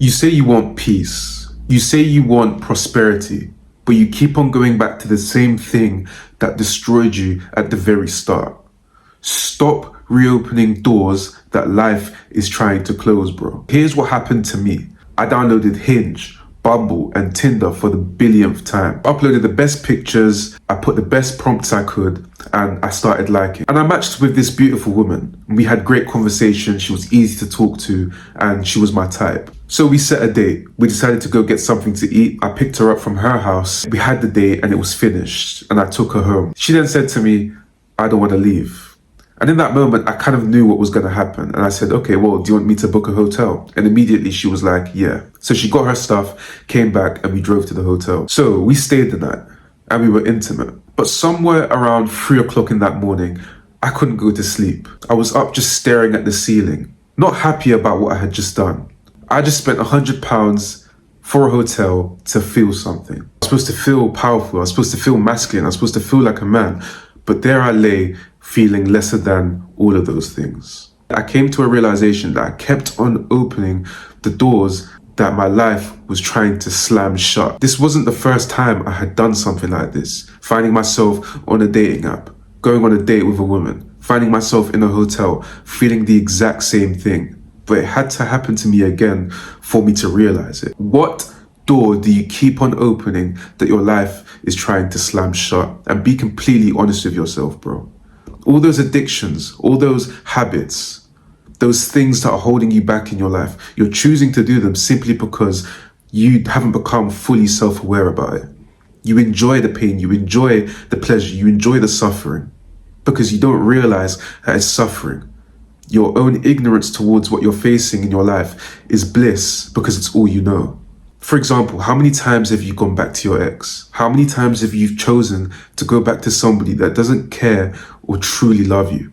You say you want peace. You say you want prosperity, but you keep on going back to the same thing that destroyed you at the very start. Stop reopening doors that life is trying to close, bro. Here's what happened to me. I downloaded Hinge, Bumble, and Tinder for the billionth time. Uploaded the best pictures, I put the best prompts I could, and I started liking. And I matched with this beautiful woman. We had great conversation, she was easy to talk to, and she was my type. So we set a date. We decided to go get something to eat. I picked her up from her house. We had the date and it was finished, and I took her home. She then said to me, I don't want to leave. And in that moment, I kind of knew what was going to happen. And I said, okay, well, do you want me to book a hotel? And immediately she was like, yeah. So she got her stuff, came back, and we drove to the hotel. So we stayed the night and we were intimate. But somewhere around 3 o'clock in that morning, I couldn't go to sleep. I was up just staring at the ceiling, not happy about what I had just done. I just spent £100 for a hotel to feel something. I was supposed to feel powerful. I was supposed to feel masculine. I was supposed to feel like a man. But there I lay, feeling lesser than all of those things. I came to a realization that I kept on opening the doors that my life was trying to slam shut. This wasn't the first time I had done something like this. Finding myself on a dating app, going on a date with a woman, finding myself in a hotel, feeling the exact same thing. But it had to happen to me again for me to realize it. What door do you keep on opening that your life is trying to slam shut? And be completely honest with yourself, bro. All those addictions, all those habits, those things that are holding you back in your life, you're choosing to do them simply because you haven't become fully self-aware about it. You enjoy the pain, you enjoy the pleasure, you enjoy the suffering because you don't realize that it's suffering. Your own ignorance towards what you're facing in your life is bliss because it's all you know. For example, how many times have you gone back to your ex? How many times have you chosen to go back to somebody that doesn't care or truly love you?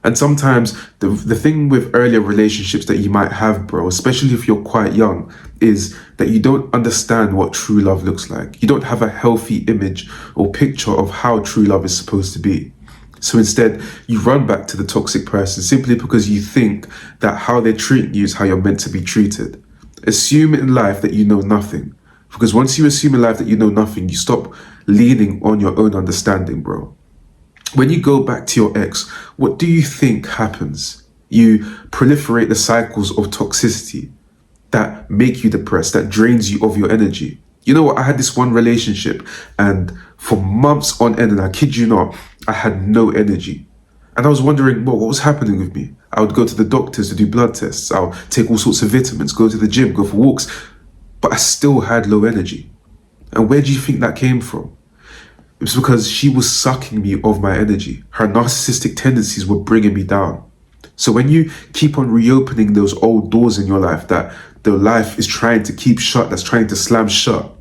And sometimes the thing with earlier relationships that you might have, bro, especially if you're quite young, is that you don't understand what true love looks like. You don't have a healthy image or picture of how true love is supposed to be. So instead, you run back to the toxic person simply because you think that how they're treating you is how you're meant to be treated. Assume in life that you know nothing. Because once you assume in life that you know nothing, you stop leaning on your own understanding, bro. When you go back to your ex, what do you think happens? You proliferate the cycles of toxicity that make you depressed, that drains you of your energy. You know what? I had this one relationship and for months on end, and I kid you not, I had no energy. And I was wondering, what was happening with me? I would go to the doctors to do blood tests. I'll take all sorts of vitamins, go to the gym, go for walks, but I still had low energy. And where do you think that came from? It was because she was sucking me of my energy. Her narcissistic tendencies were bringing me down. So when you keep on reopening those old doors in your life that the life is trying to keep shut, that's trying to slam shut,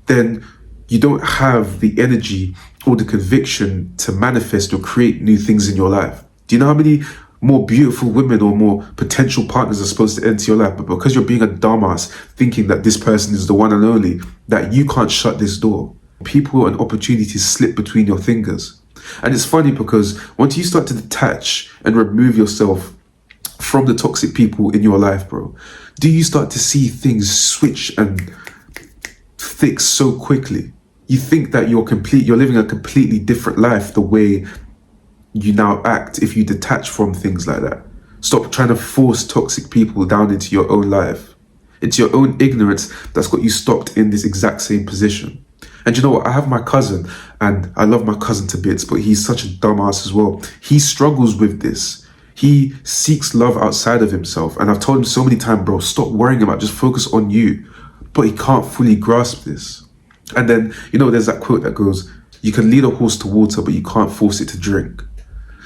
then you don't have the energy or the conviction to manifest or create new things in your life. Do you know how many more beautiful women or more potential partners are supposed to enter your life? But because you're being a dumbass, thinking that this person is the one and only, that you can't shut this door. People and opportunities slip between your fingers. And it's funny because once you start to detach and remove yourself from the toxic people in your life, bro, do you start to see things switch and fix so quickly? You think that you're living a completely different life the way you now act if you detach from things like that. Stop trying to force toxic people down into your own life. It's your own ignorance that's got you stopped in this exact same position. And you know what? I have my cousin and I love my cousin to bits, but he's such a dumbass as well. He struggles with this. He seeks love outside of himself. And I've told him so many times, bro, stop worrying about it, just focus on you. But he can't fully grasp this. And then, you know, there's that quote that goes, you can lead a horse to water, but you can't force it to drink.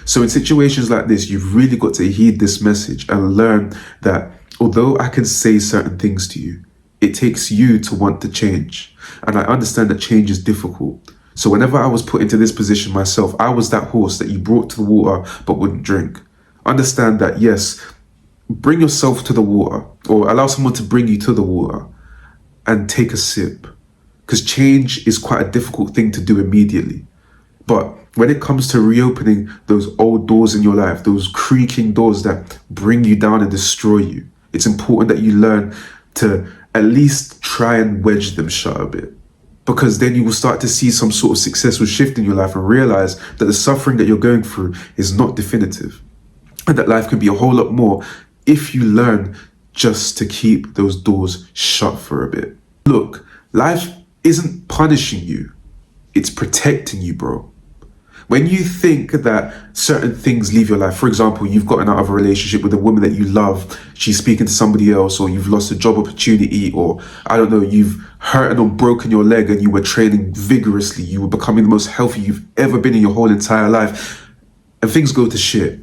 So in situations like this, you've really got to heed this message and learn that although I can say certain things to you, it takes you to want to change. And I understand that change is difficult. So whenever I was put into this position myself, I was that horse that you brought to the water but wouldn't drink. Understand that, yes, bring yourself to the water or allow someone to bring you to the water and take a sip. Because change is quite a difficult thing to do immediately. But when it comes to reopening those old doors in your life, those creaking doors that bring you down and destroy you, it's important that you learn to at least try and wedge them shut a bit. Because then you will start to see some sort of successful shift in your life and realize that the suffering that you're going through is not definitive. And that life can be a whole lot more if you learn just to keep those doors shut for a bit. Look, life isn't punishing you. It's protecting you, bro. When you think that certain things leave your life, for example, you've gotten out of a relationship with a woman that you love, she's speaking to somebody else, or you've lost a job opportunity, or I don't know, you've hurt or broken your leg and you were training vigorously, you were becoming the most healthy you've ever been in your whole entire life, and things go to shit.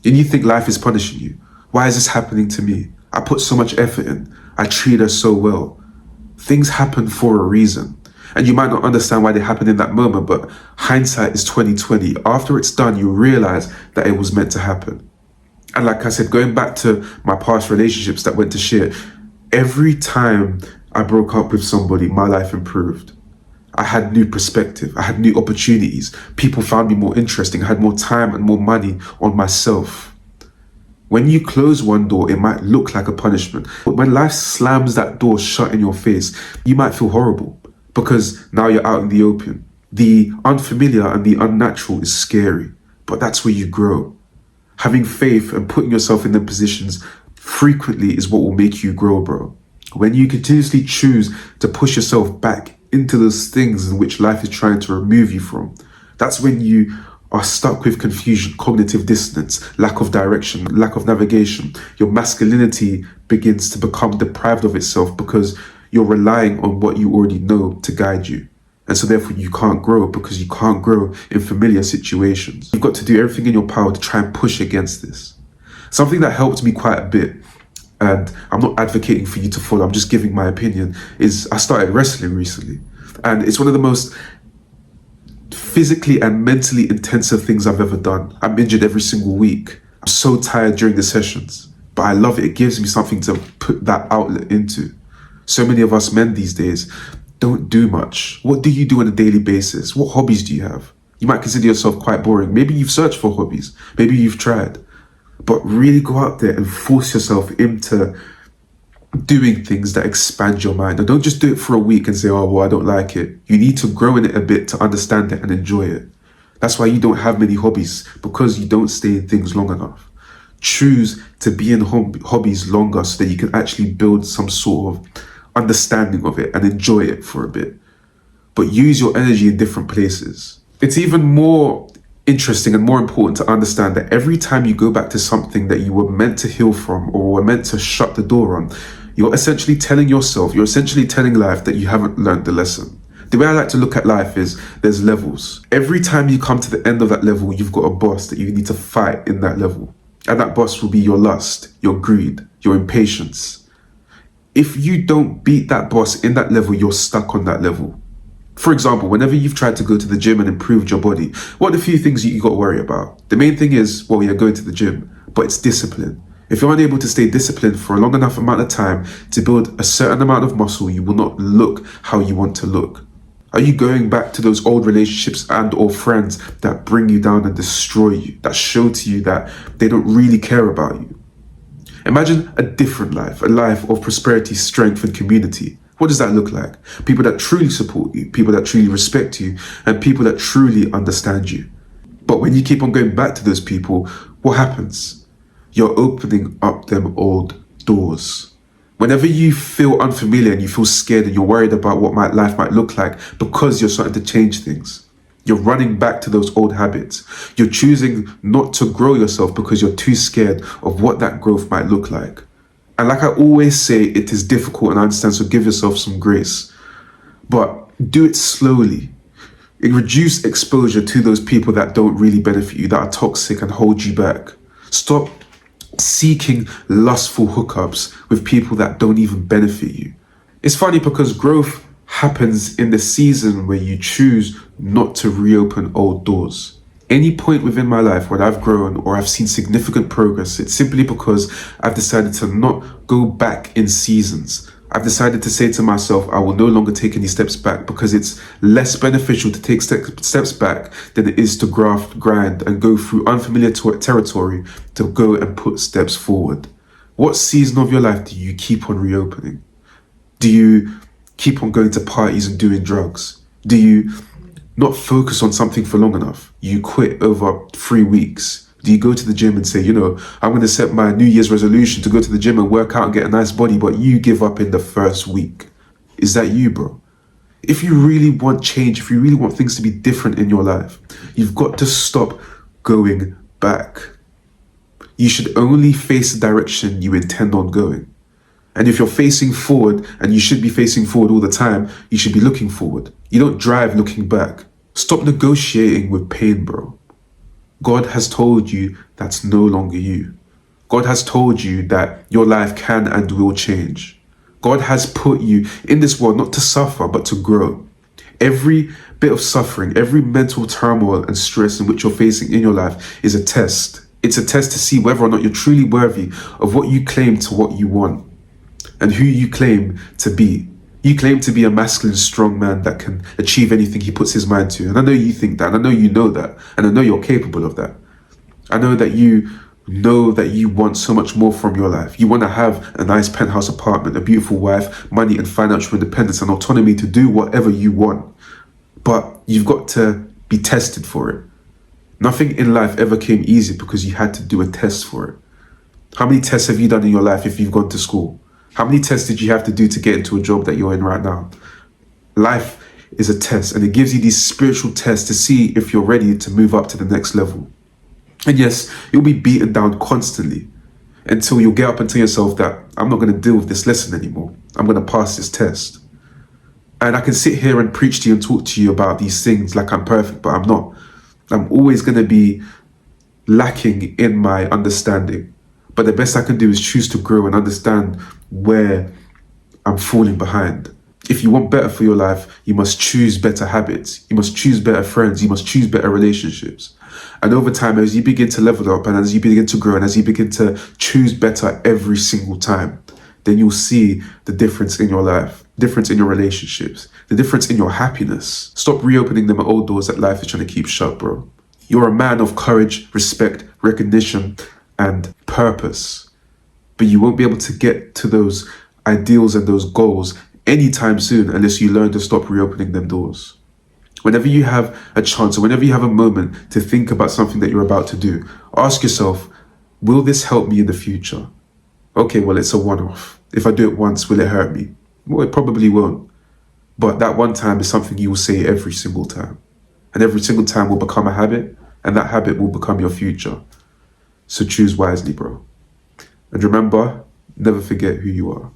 And you think life is punishing you. Why is this happening to me? I put so much effort in. I treat her so well. Things happen for a reason. And you might not understand why they happen in that moment, but hindsight is 2020. After it's done, you realize that it was meant to happen. And like I said, going back to my past relationships that went to shit, every time I broke up with somebody, my life improved. I had new perspective. I had new opportunities. People found me more interesting. I had more time and more money on myself. When you close one door, it might look like a punishment. But when life slams that door shut in your face, you might feel horrible. Because now you're out in the open. The unfamiliar and the unnatural is scary, but that's where you grow. Having faith and putting yourself in them positions frequently is what will make you grow, bro. When you continuously choose to push yourself back into those things in which life is trying to remove you from, that's when you are stuck with confusion, cognitive dissonance, lack of direction, lack of navigation. Your masculinity begins to become deprived of itself because you're relying on what you already know to guide you. And so therefore you can't grow because you can't grow in familiar situations. You've got to do everything in your power to try and push against this. Something that helped me quite a bit, and I'm not advocating for you to follow, I'm just giving my opinion, is I started wrestling recently. And it's one of the most physically and mentally intensive things I've ever done. I'm injured every single week. I'm so tired during the sessions, but I love it. It gives me something to put that outlet into. So many of us men these days don't do much. What do you do on a daily basis? What hobbies do you have? You might consider yourself quite boring. Maybe you've searched for hobbies. Maybe you've tried. But really go out there and force yourself into doing things that expand your mind. And don't just do it for a week and say, oh, well, I don't like it. You need to grow in it a bit to understand it and enjoy it. That's why you don't have many hobbies, because you don't stay in things long enough. Choose to be in hobbies longer so that you can actually build some sort of understanding of it and enjoy it for a bit. But use your energy in different places. It's even more interesting and more important to understand that every time you go back to something that you were meant to heal from or were meant to shut the door on, you're essentially telling life that you haven't learned the lesson. The way I like to look at life is there's levels. Every time you come to the end of that level, you've got a boss that you need to fight in that level. And that boss will be your lust, your greed, your impatience. If you don't beat that boss in that level, you're stuck on that level. For example, whenever you've tried to go to the gym and improved your body, what are the few things you got to worry about? The main thing is, well, you're going to the gym, but it's discipline. If you're unable to stay disciplined for a long enough amount of time to build a certain amount of muscle, you will not look how you want to look. Are you going back to those old relationships and or friends that bring you down and destroy you, that show to you that they don't really care about you? Imagine a different life, a life of prosperity, strength, and community. What does that look like? People that truly support you, people that truly respect you, and people that truly understand you. But when you keep on going back to those people, what happens? You're opening up them old doors. Whenever you feel unfamiliar and you feel scared and you're worried about what life might look like because you're starting to change things, you're running back to those old habits. You're choosing not to grow yourself because you're too scared of what that growth might look like. And like I always say, it is difficult, and I understand, so give yourself some grace. But do it slowly. Reduce exposure to those people that don't really benefit you, that are toxic and hold you back. Stop seeking lustful hookups with people that don't even benefit you. It's funny because growth happens in the season where you choose not to reopen old doors. Any point within my life when I've grown or I've seen significant progress, it's simply because I've decided to not go back in seasons. I've decided to say to myself, I will no longer take any steps back because it's less beneficial to take steps back than it is to grind, and go through unfamiliar territory to go and put steps forward. What season of your life do you keep on reopening? Do you keep on going to parties and doing drugs? Do you not focus on something for long enough? You quit over 3 weeks. Do you go to the gym and say, I'm going to set my New Year's resolution to go to the gym and work out and get a nice body, but you give up in the first week? Is that you, bro? If you really want change, if you really want things to be different in your life, you've got to stop going back. You should only face the direction you intend on going. And if you're facing forward, and you should be facing forward all the time, you should be looking forward. You don't drive looking back. Stop negotiating with pain, bro. God has told you that's no longer you. God has told you that your life can and will change. God has put you in this world not to suffer, but to grow. Every bit of suffering, every mental turmoil and stress in which you're facing in your life is a test. It's a test to see whether or not you're truly worthy of what you claim to what you want and who you claim to be. You claim to be a masculine, strong man that can achieve anything he puts his mind to. And I know you think that, and I know you know that, and I know you're capable of that. I know that you want so much more from your life. You want to have a nice penthouse apartment, a beautiful wife, money and financial independence and autonomy to do whatever you want. But you've got to be tested for it. Nothing in life ever came easy because you had to do a test for it. How many tests have you done in your life if you've gone to school? How many tests did you have to do to get into a job that you're in right now? Life is a test, and it gives you these spiritual tests to see if you're ready to move up to the next level. And yes, you'll be beaten down constantly until you'll get up and tell yourself that I'm not going to deal with this lesson anymore. I'm going to pass this test. And I can sit here and preach to you and talk to you about these things like I'm perfect, but I'm not. I'm always going to be lacking in my understanding. But the best I can do is choose to grow and understand where I'm falling behind. If you want better for your life, you must choose better habits. You must choose better friends. You must choose better relationships. And over time, as you begin to level up and as you begin to grow and as you begin to choose better every single time, then you'll see the difference in your life, difference in your relationships, the difference in your happiness. Stop reopening them old doors that life is trying to keep shut, bro. You're a man of courage, respect, recognition, and purpose. But you won't be able to get to those ideals and those goals anytime soon unless you learn to stop reopening them doors. Whenever you have a chance or whenever you have a moment to think about something that you're about to do, ask yourself, will this help me in the future? Okay, well, it's a one-off. If I do it once, will it hurt me? Well, it probably won't. But that one time is something you will say every single time. And every single time will become a habit, and that habit will become your future. So choose wisely, bro. And remember, never forget who you are.